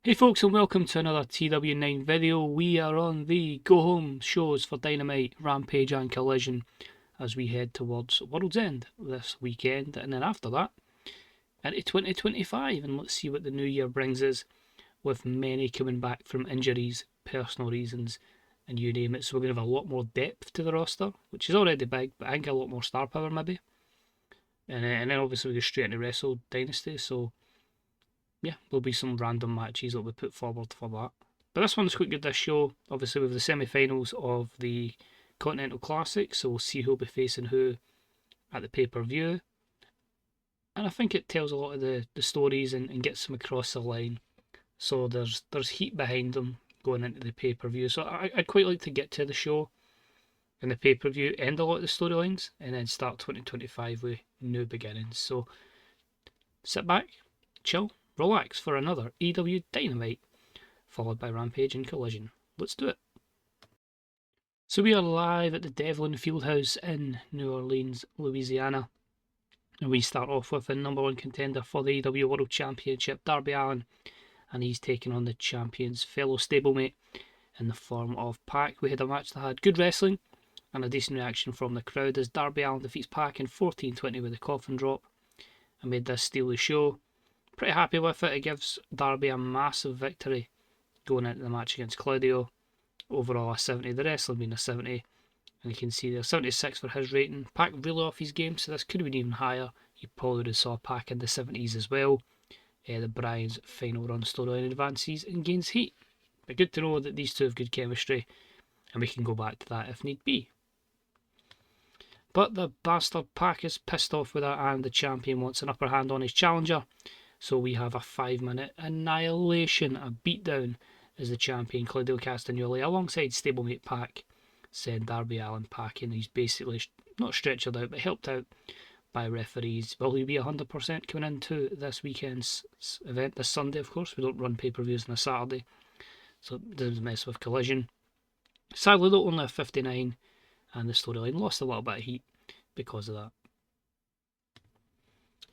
Hey folks, and welcome to another TW9 video. We are on the go home shows for Dynamite, Rampage and Collision as we head towards World's End this weekend, and then after that into 2025, and let's see what the new year brings us, with many coming back from injuries, personal reasons, and you name it. So we're going to have a lot more depth to the roster, which is already big, but I think a lot more star power maybe. And then obviously we go straight into Wrestle Dynasty, so yeah, there'll be some random matches that we put forward for that. But this one's quite good, this show. Obviously, with the semi-finals of the Continental Classic, so we'll see who'll be facing who at the pay-per-view. And I think it tells a lot of the stories and gets them across the line. So there's heat behind them going into the pay-per-view. So I'd quite like to get to the show and the pay-per-view, end a lot of the storylines, and then start 2025 with new beginnings. So sit back, chill, relax for another AEW Dynamite, followed by Rampage and Collision. Let's do it. So we are live at the Devlin Fieldhouse in New Orleans, Louisiana. And we start off with the number one contender for the AEW World Championship, Darby Allin, and he's taking on the champion's fellow stablemate in the form of Pac. We had a match that had good wrestling and a decent reaction from the crowd as Darby Allin defeats Pac in 14:20 with a coffin drop and made this steal the show. Pretty happy with it. It gives Darby a massive victory going into the match against Claudio. Overall a 70, the wrestling being a 70, and you can see there 76 for his rating. Pac really off his game, so this could have been even higher. You probably would have saw Pac in the 70s as well. The Bryan's final run storyline advances and gains heat. But good to know that these two have good chemistry, and we can go back to that if need be. But the bastard Pac is pissed off with that, and the champion wants an upper hand on his challenger. So we have a 5-minute annihilation, a beatdown, as the champion Claudio Castagnoli, alongside stablemate Pac, send Darby Allin packing. He's basically not stretchered out, but helped out by referees. Will he be 100% coming into this weekend's event, this Sunday, of course? We don't run pay-per-views on a Saturday, so it doesn't mess with Collision. Sadly, though, only a 59, and the storyline lost a little bit of heat because of that.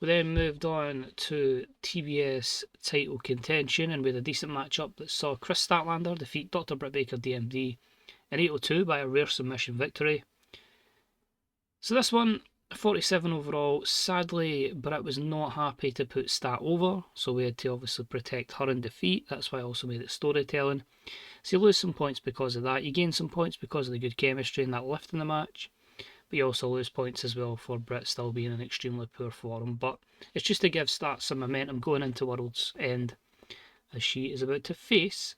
We then moved on to TBS title contention, and we had a decent matchup that saw Chris Statlander defeat Dr. Britt Baker DMD in 8:02 by a rare submission victory. So this one, 47 overall. Sadly, Britt was not happy to put Stat over, so we had to obviously protect her in defeat. That's why I also made it storytelling. So you lose some points because of that. You gain some points because of the good chemistry and that lift in the match. But you also lose points as well for Britt still being in extremely poor form. But it's just to give Stat some momentum going into World's End, as she is about to face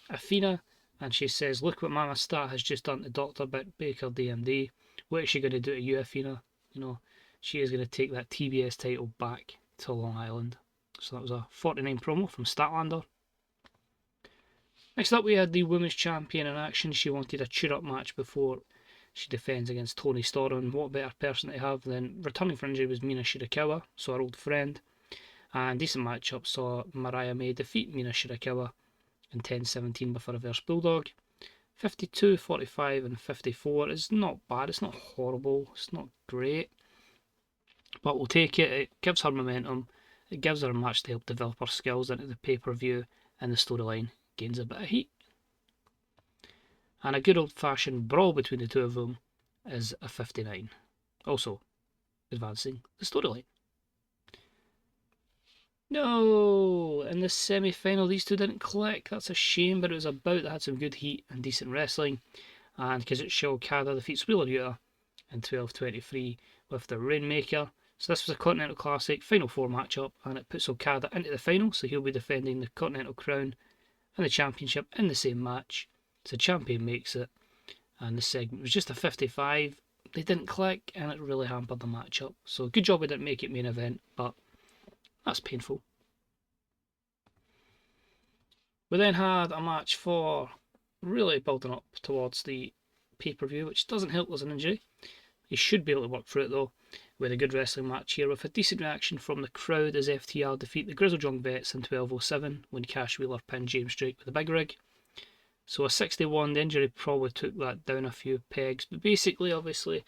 Athena. And she says, "Look what Mama Stat has just done to Dr. Baker DMD. What is she going to do to you, Athena? You know, she is going to take that TBS title back to Long Island." So that was a 49 promo from Statlander. Next up, we had the Women's Champion in action. She wanted a cheer-up match before she defends against Toni Storm. What better person to have than returning from injury was Mina Shirakawa, so our old friend. And decent matchup saw Mariah May defeat Mina Shirakawa in 10:17 with a reverse bulldog. 52, 45 and 54 is not bad, it's not horrible, it's not great. But we'll take it. It gives her momentum, it gives her a match to help develop her skills into the pay-per-view, and the storyline gains a bit of heat. And a good old-fashioned brawl between the two of them is a 59. Also, advancing the storyline. No! In the semi-final, these two didn't click. That's a shame, but it was a bout that had some good heat and decent wrestling. And Kazuchika Okada defeats Wheeler Yuta in 12:23 with the Rainmaker. So this was a Continental Classic Final 4 matchup, and it puts Okada into the final, so he'll be defending the Continental Crown and the Championship in the same match. So champion makes it, and the segment was just a 55. They didn't click, and it really hampered the matchup. So good job we didn't make it main event, but that's painful. We then had a match for really building up towards the pay-per-view, which doesn't help as an injury. He should be able to work through it though. We had a good wrestling match here with a decent reaction from the crowd as FTR defeat the Grizzled Young Vets in 12:07 when Cash Wheeler pinned James Drake with a big rig. So a 61, the injury probably took that down a few pegs, but basically, obviously,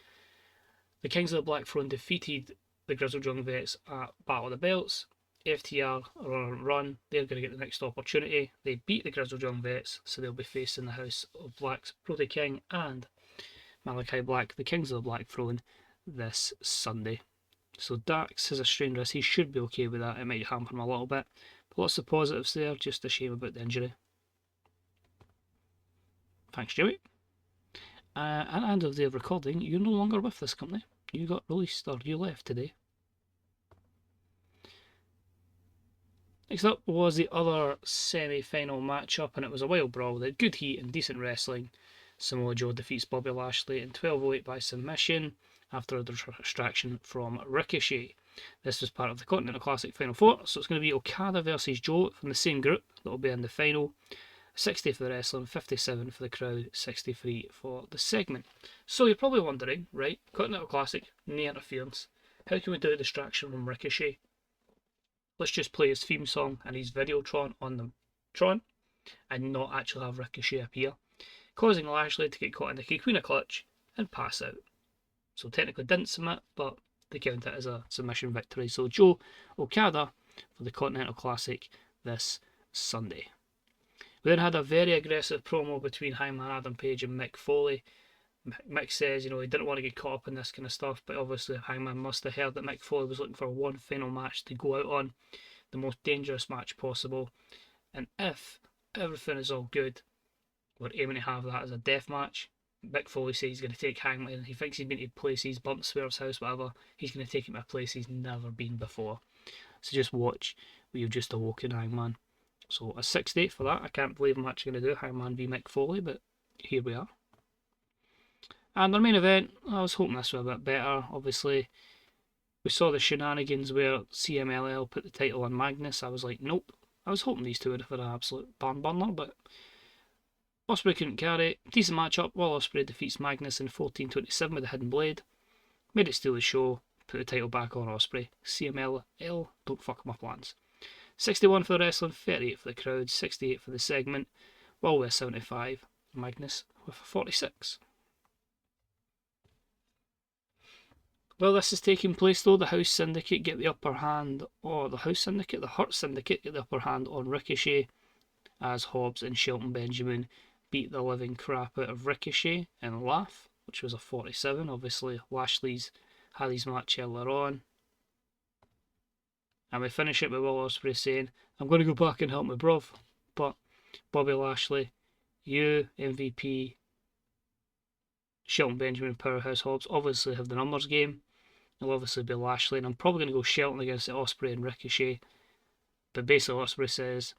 the Kings of the Black Throne defeated the Grizzled Young Vets at Battle of the Belts, FTR are on a run. They're going to get the next opportunity. They beat the Grizzled Young Vets, so they'll be facing the House of Black's Brody King and Malachi Black, the Kings of the Black Throne, this Sunday. So Dax has a strained wrist. He should be okay with that. It might hamper him a little bit. But lots of positives there. Just a shame about the injury. Thanks, Joey. At the end of the recording, you're no longer with this company. You got released, or you left today. Next up was the other semi-final matchup, and it was a wild brawl with good heat and decent wrestling. Samoa Joe defeats Bobby Lashley in 12:08 by submission after a distraction from Ricochet. This was part of the Continental Classic Final 4, so it's going to be Okada versus Joe from the same group that will be in the final. 60 for the wrestling, 57 for the crowd, 63 for the segment. So you're probably wondering, right, Continental Classic, no interference. How can we do a distraction from Ricochet? Let's just play his theme song and his Videotron on the Tron and not actually have Ricochet appear, causing Lashley to get caught in the Kikuina clutch and pass out. So technically didn't submit, but they count it as a submission victory. So Joe Okada for the Continental Classic this Sunday. We then had a very aggressive promo between Hangman Adam Page and Mick Foley. Mick says, he didn't want to get caught up in this kind of stuff, but obviously Hangman must have heard that Mick Foley was looking for one final match to go out on, the most dangerous match possible. And if everything is all good, we're aiming to have that as a death match. Mick Foley says he's going to take Hangman. He thinks he's been to places, Bump Swerve's house, whatever. He's going to take him to a place he's never been before. So just watch what you've just awoken, Hangman. So a 6-8 for that. I can't believe I'm actually going to do Hangman v Mick Foley, but here we are. And our main event, I was hoping this was a bit better. Obviously, we saw the shenanigans where CMLL put the title on Magnus. I was like, nope. I was hoping these two would have had an absolute barn burner, but Ospreay couldn't carry it. Decent matchup while Ospreay defeats Magnus in 14:27 with a hidden blade. Made it steal the show, put the title back on Ospreay. CMLL, don't fuck my plans. 61 for the wrestling, 38 for the crowd, 68 for the segment, while we're 75. Magnus with a 46. Well, this is taking place though. The House Syndicate get the upper hand, or the House Syndicate, the Hurt Syndicate get the upper hand on Ricochet, as Hobbs and Shelton Benjamin beat the living crap out of Ricochet and Laugh, which was a 47. Obviously, Lashley's had his match earlier on. And we finish it with Will Ospreay saying, I'm going to go back and help my bruv. But Bobby Lashley, you, MVP, Shelton Benjamin, Powerhouse Hobbs obviously have the numbers game. It'll obviously be Lashley, and I'm probably going to go Shelton against Ospreay and Ricochet. But basically Ospreay says,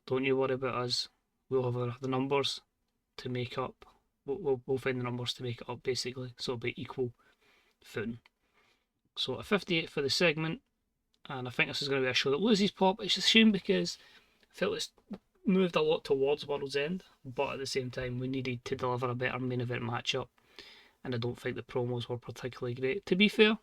don't you worry about us, we'll have the numbers to make up. We'll find the numbers to make it up basically, so it'll be equal footing. So a 58 for the segment, and I think this is going to be a show that loses pop. It's a shame because I felt it's moved a lot towards World's End, but at the same time we needed to deliver a better main event matchup, and I don't think the promos were particularly great. To be fair,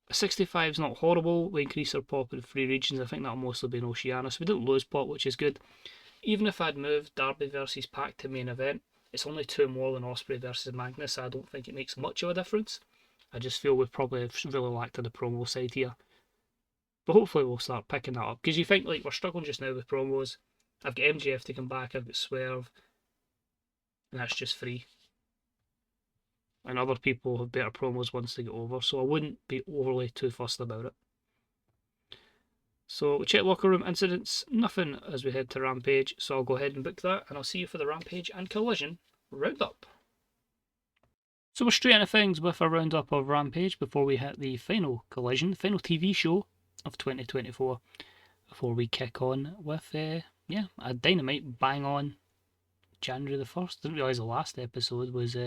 a 65 is not horrible. We increased our pop in 3 regions. I think that'll mostly be in Oceania, so we didn't lose pop, which is good. Even if I'd moved Darby versus Pac to main event, it's only 2 more than Ospreay versus Magnus, so I don't think it makes much of a difference. I just feel we've probably really lacked on the promo side here. But hopefully we'll start picking that up, because you think like we're struggling just now with promos. I've got MJF to come back, I've got Swerve, and that's just 3. And other people have better promos once they get over, so I wouldn't be overly too fussed about it. So we check locker room incidents, nothing as we head to Rampage, so I'll go ahead and book that, and I'll see you for the Rampage and Collision roundup. So we're straight into things with a roundup of Rampage before we hit the final Collision, the final TV show of 2024, before we kick on with a Dynamite bang on January the 1st. Didn't realise the last episode was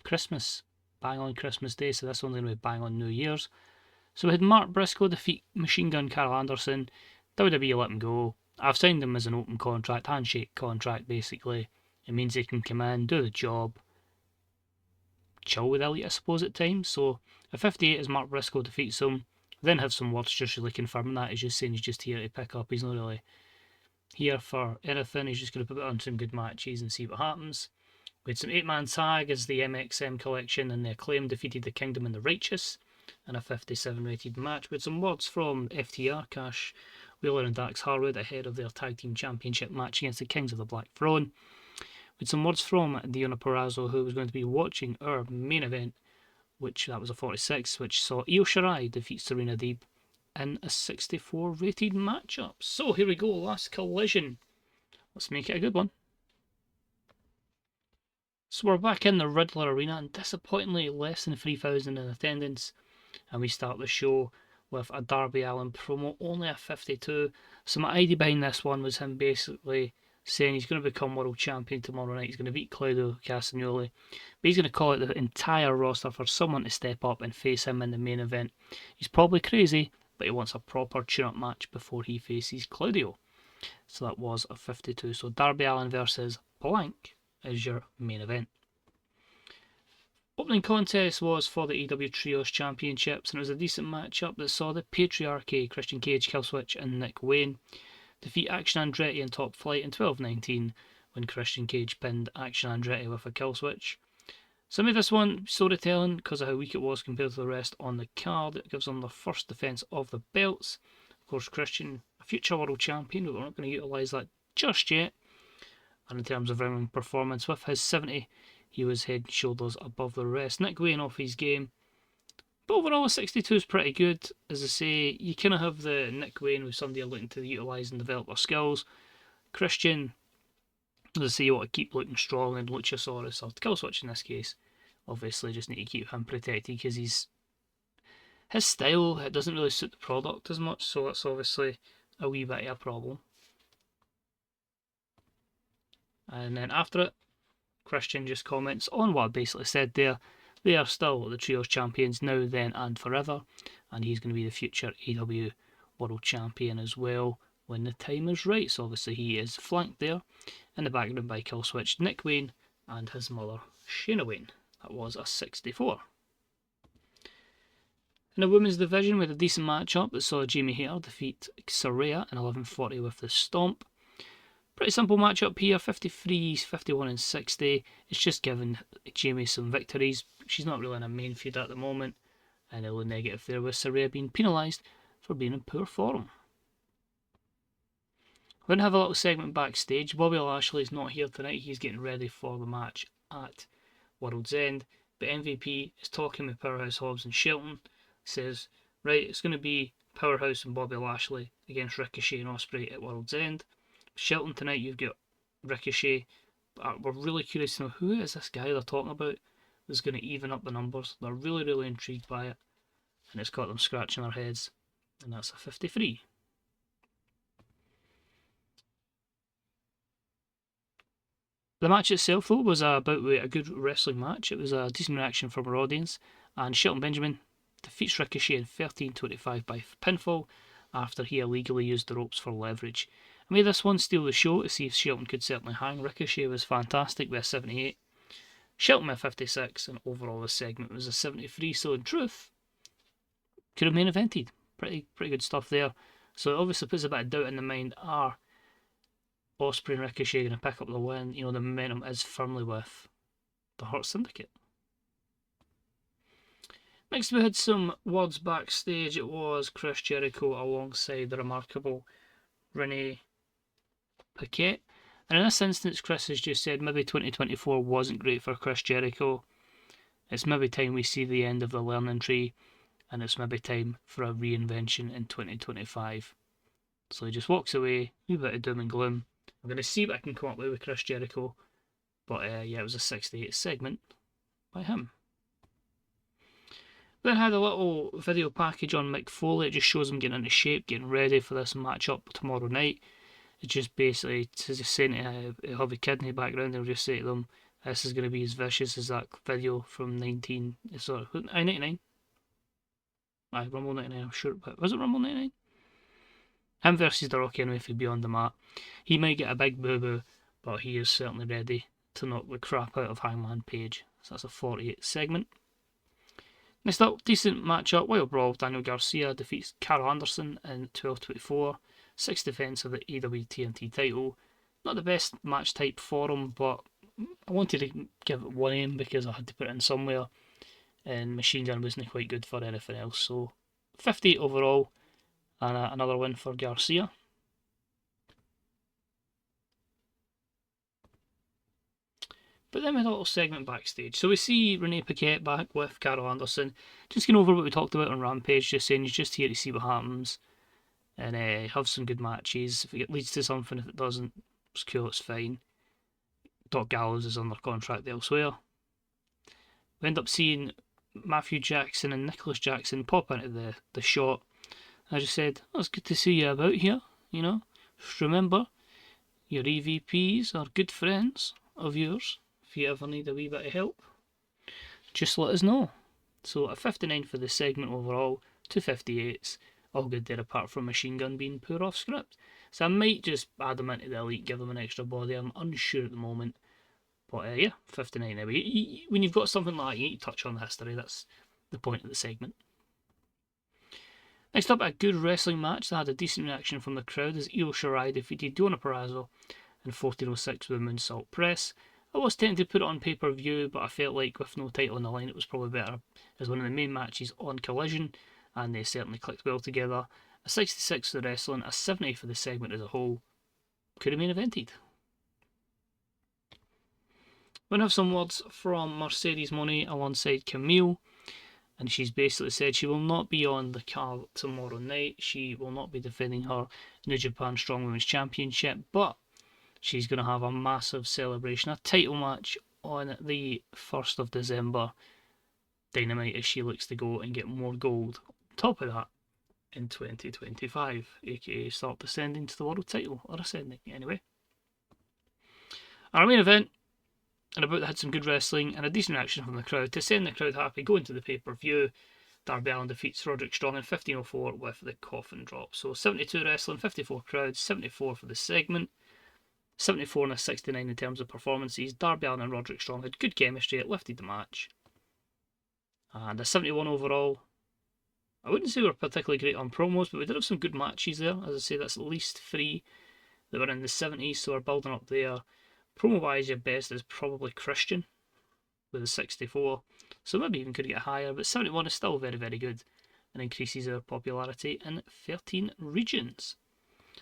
Christmas, bang on Christmas Day, so this one's going to be bang on New Year's. So we had Mark Briscoe defeat Machine Gun Carl Anderson. WWE let him go. I've signed him as an open contract, handshake contract basically. It means he can come in, do the job, chill with Elite I suppose at times. So a 58 as Mark Briscoe defeats him. Then have some words just really confirming that. He's just saying he's just here to pick up. He's not really here for anything. He's just going to put on some good matches and see what happens. We had some 8-man tag as the MXM collection, and the Acclaim defeated the Kingdom and the Righteous. in a 57 rated match, with some words from FTR, Cash Wheeler and Dax Harwood ahead of their tag team championship match against the Kings of the Black Throne, with some words from Deonna Purrazzo, who was going to be watching our main event, which that was a 46, which saw Io Shirai defeat Serena Deeb in a 64 rated matchup. So here we go, last Collision. Let's make it a good one. So we're back in the Riddler Arena, and disappointingly less than 3,000 in attendance. And we start the show with a Darby Allin promo, only a 52. So my idea behind this one was him basically saying he's going to become world champion tomorrow night. He's going to beat Claudio Castagnoli, but he's going to call it the entire roster for someone to step up and face him in the main event. He's probably crazy, but he wants a proper tune-up match before he faces Claudio. So that was a 52. So Darby Allin versus blank is your main event. Opening contest was for the AEW Trios Championships, and it was a decent matchup that saw the Patriarchy, Christian Cage, Killswitch and Nick Wayne defeat Action Andretti and Top Flight in 12-19 when Christian Cage pinned Action Andretti with a Killswitch. Some of this one, storytelling, because of how weak it was compared to the rest on the card. It gives them the first defence of the belts. Of course, Christian, a future world champion, but we're not going to utilise that just yet. And in terms of ring performance, with his 70, he was head and shoulders above the rest. Nick Wayne off his game. But overall, a 62 is pretty good. As I say, you kind of have the Nick Wayne with somebody looking to utilise and develop their skills. Christian, as I say, you want to keep looking strong, and Luchasaurus, or Killswitch in this case, obviously just need to keep him protected because his style, it doesn't really suit the product as much, so that's obviously a wee bit of a problem. And then after it, Christian just comments on what I basically said there. They are still the Trios champions now, then, and forever, and he's going to be the future AEW World Champion as well when the time is right. So obviously he is flanked there in the background by Killswitch, Nick Wayne, and his mother, Shayna Wayne. That was a 64. In the women's division, we had a decent matchup that saw Jamie Hayter defeat Saraya in 11:40 with the Stomp. Pretty simple matchup here, 53, 51 and 60. It's just giving Jamie some victories. She's not really in a main feud at the moment. And a little negative there with Saraya being penalised for being in poor form. We're going to have a little segment backstage. Bobby Lashley's not here tonight. He's getting ready for the match at World's End. But MVP is talking with Powerhouse Hobbs and Shelton. Says, right, it's going to be Powerhouse and Bobby Lashley against Ricochet and Ospreay at World's End. Shelton tonight, you've got Ricochet. We're really curious to know who is this guy they're talking about that's going to even up the numbers. They're really, really intrigued by it, and it's got them scratching their heads, and that's a 53. The match itself, though, was about a good wrestling match. It was a decent reaction from our audience, and Shelton Benjamin defeats Ricochet in 13:25 by pinfall after he illegally used the ropes for leverage. I made this one steal the show to see if Shelton could certainly hang. Ricochet was fantastic with a 78. Shelton with a 56, and overall the segment was a 73. So in truth, could have main evented. Pretty good stuff there. So it obviously puts a bit of doubt in the mind. Are Ospreay and Ricochet going to pick up the win? You know, the momentum is firmly with the Hurt Syndicate. Next we had some words backstage. It was Chris Jericho alongside the remarkable Renee Paquette. And in this instance, Chris has just said maybe 2024 wasn't great for Chris Jericho. It's maybe time we see the end of the learning tree, and it's maybe time for a reinvention in 2025. So he just walks away, a wee bit of doom and gloom. I'm going to see what I can come up with Chris Jericho. But yeah, it was a 68 segment by him. Then had a little video package on Mick Foley. It just shows him getting into shape, getting ready for this matchup tomorrow night. It's just basically just saying to have a kid in the background, and just say to them, this is going to be as vicious as that video from 99. Rumble 99, I'm sure. But was it Rumble 99? Him versus The Rock anyway for Beyond the Mat. He might get a big boo-boo, but he is certainly ready to knock the crap out of Hangman Page. So that's a 48 segment. Next up, decent matchup, Wild Brawl. Daniel Garcia defeats Carl Anderson in 12:24. 6th defence of the AEW TNT title. Not the best match type for him, but I wanted to give it one aim because I had to put it in somewhere. and Machine Gun wasn't quite good for anything else. So 50 overall, and another win for Garcia. But then we had a little segment backstage. So we see Renee Paquette back with Carol Anderson, just going over what we talked about on Rampage, just saying he's just here to see what happens and have some good matches. If it leads to something, if it doesn't, it's cool, it's fine. Doc Gallows is under contract elsewhere. We end up seeing Matthew Jackson and Nicholas Jackson pop into the shot. I just said, oh, it's good to see you about here, you know. Just remember, your EVPs are good friends of yours. If you ever need a wee bit of help, just let us know. So a 59 for the segment overall, 258s, all good there apart from Machine Gun being poor off script. So I might just add them into the Elite, give them an extra body, I'm unsure at the moment. But yeah, 59 there. When you've got something like that, you need to touch on the history, that's the point of the segment. Next up, a good wrestling match that had a decent reaction from the crowd as Io Shirai defeated Donna Purrazzo in 1406 with a moonsault press. I was tempted to put it on pay-per-view, but I felt like with no title on the line, it was probably better as one of the main matches on Collision, and they certainly clicked well together. A 66 for the wrestling, a 70 for the segment as a whole. Could have main evented. We're going to have some words from Mercedes Moné alongside Camille, and she's basically said she will not be on the card tomorrow night. She will not be defending her New Japan Strong Women's Championship, but she's going to have a massive celebration, a title match on the 1st of December Dynamite as she looks to go and get more gold. On top of that, in 2025, aka start descending to the world title, or ascending anyway. Our main event, and about had some good wrestling and a decent reaction from the crowd to send the crowd happy going to the pay-per-view. Darby Allin defeats Roderick Strong in 15:04 with the coffin drop. So 72 wrestling, 54 crowds, 74 for the segment. 74 and a 69 in terms of performances. Darby Allin and Roderick Strong had good chemistry, it lifted the match. And a 71 overall. I wouldn't say we were particularly great on promos, but we did have some good matches there. As I say, that's at least 3 that were in the 70s, so we're building up there. Promo-wise, your best is probably Christian with a 64, so maybe even could get higher, but 71 is still very, very good and increases our popularity in 13 regions.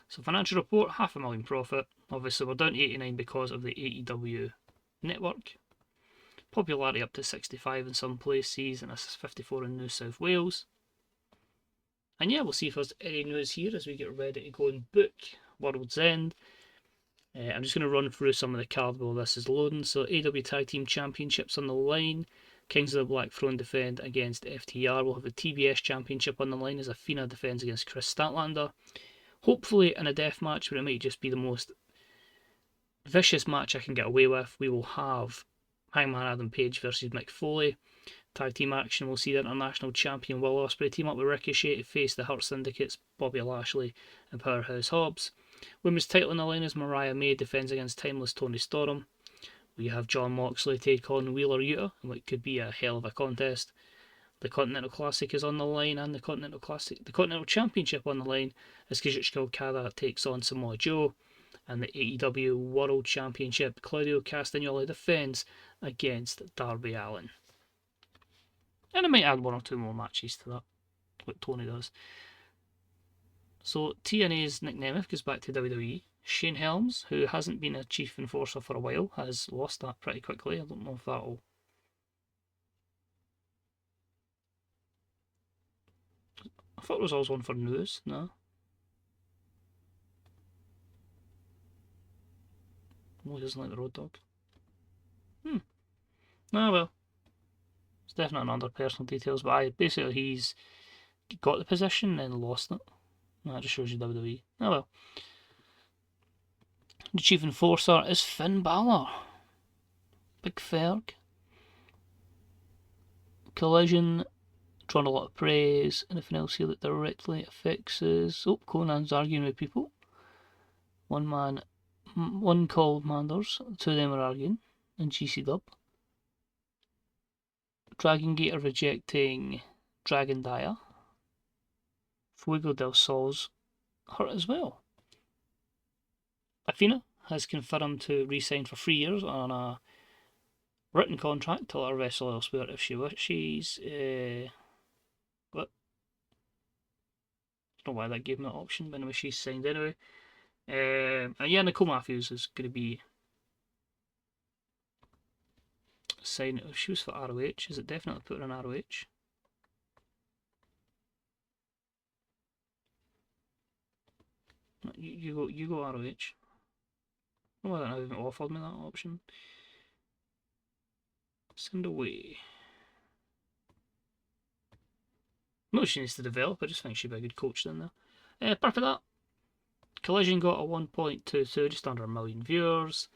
So financial report, $500,000 profit. Obviously we're down to 89 because of the AEW network. Popularity up to 65 in some places and a 54 in New South Wales. And yeah, we'll see if there's any news here as we get ready to go and book World's End. I'm just going to run through some of the card while this is loading. So AEW Tag Team Championships on the line. Kings of the Black Throne defend against FTR. We'll have the TBS Championship on the line as Athena defends against Chris Statlander. Hopefully in a death match, but it might just be the most vicious match I can get away with. We will have Hangman Adam Page versus Mick Foley. Tag team action, we'll see the International Champion Will Ospreay team up with Ricochet to face the Hurt Syndicates, Bobby Lashley and Powerhouse Hobbs. Women's title on the line is Mariah May defends against Timeless Toni Storm. We have John Moxley take on Wheeler Yuta in what could be a hell of a contest. The Continental Classic is on the line, and the Continental Championship on the line as Kazuchika Okada takes on Samoa Joe. And the AEW World Championship, Claudio Castagnoli defends against Darby Allin. And I might add 1 or 2 more matches to that, like Tony does. So TNA's Nick Nemeth goes back to WWE. Shane Helms, who hasn't been a chief enforcer for a while, has lost that pretty quickly. I don't know if that'll... I thought it was always one for news, no? Oh, he doesn't like the Road Dogg. Oh well. It's definitely under personal details, but basically he's got the position and then lost it. That just shows you WWE. Oh well. The chief enforcer is Finn Balor. Big Ferg. Collision, drawn a lot of praise. Anything else here that directly affects us? Oh, Conan's arguing with people. One called Manders, 2 of them are arguing in GC Dub. Dragon Gator rejecting Dragon Dyer. Fuego del Sol's hurt as well. Athena has confirmed to re-sign for 3 years on a written contract to let her wrestle elsewhere if she wishes. But I don't know why that gave me that option, but anyway, she's signed anyway. And yeah, Nicole Matthews is going to be signed. If she was for ROH, is it definitely put her in ROH? You go ROH. Oh, I don't know, they haven't offered me that option. Send away. No, she needs to develop. I just think she'd be a good coach then there. Apart from that, Collision got a 1.22, just under a million viewers.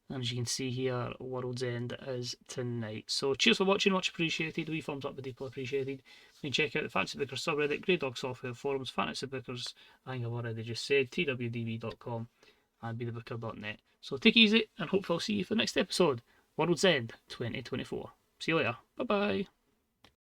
And as you can see here, World's End is tonight. So cheers for watching, much appreciated. Wee thumbs up would be deeply appreciated. You can check out the Fantasy Bookers subreddit, Grey Dog Software forums, Fantasy Bookers, I think I've already just said, twdb.com and bethebooker.net. So take it easy, and hopefully I'll see you for the next episode. World's End 2024. See you later. Bye bye.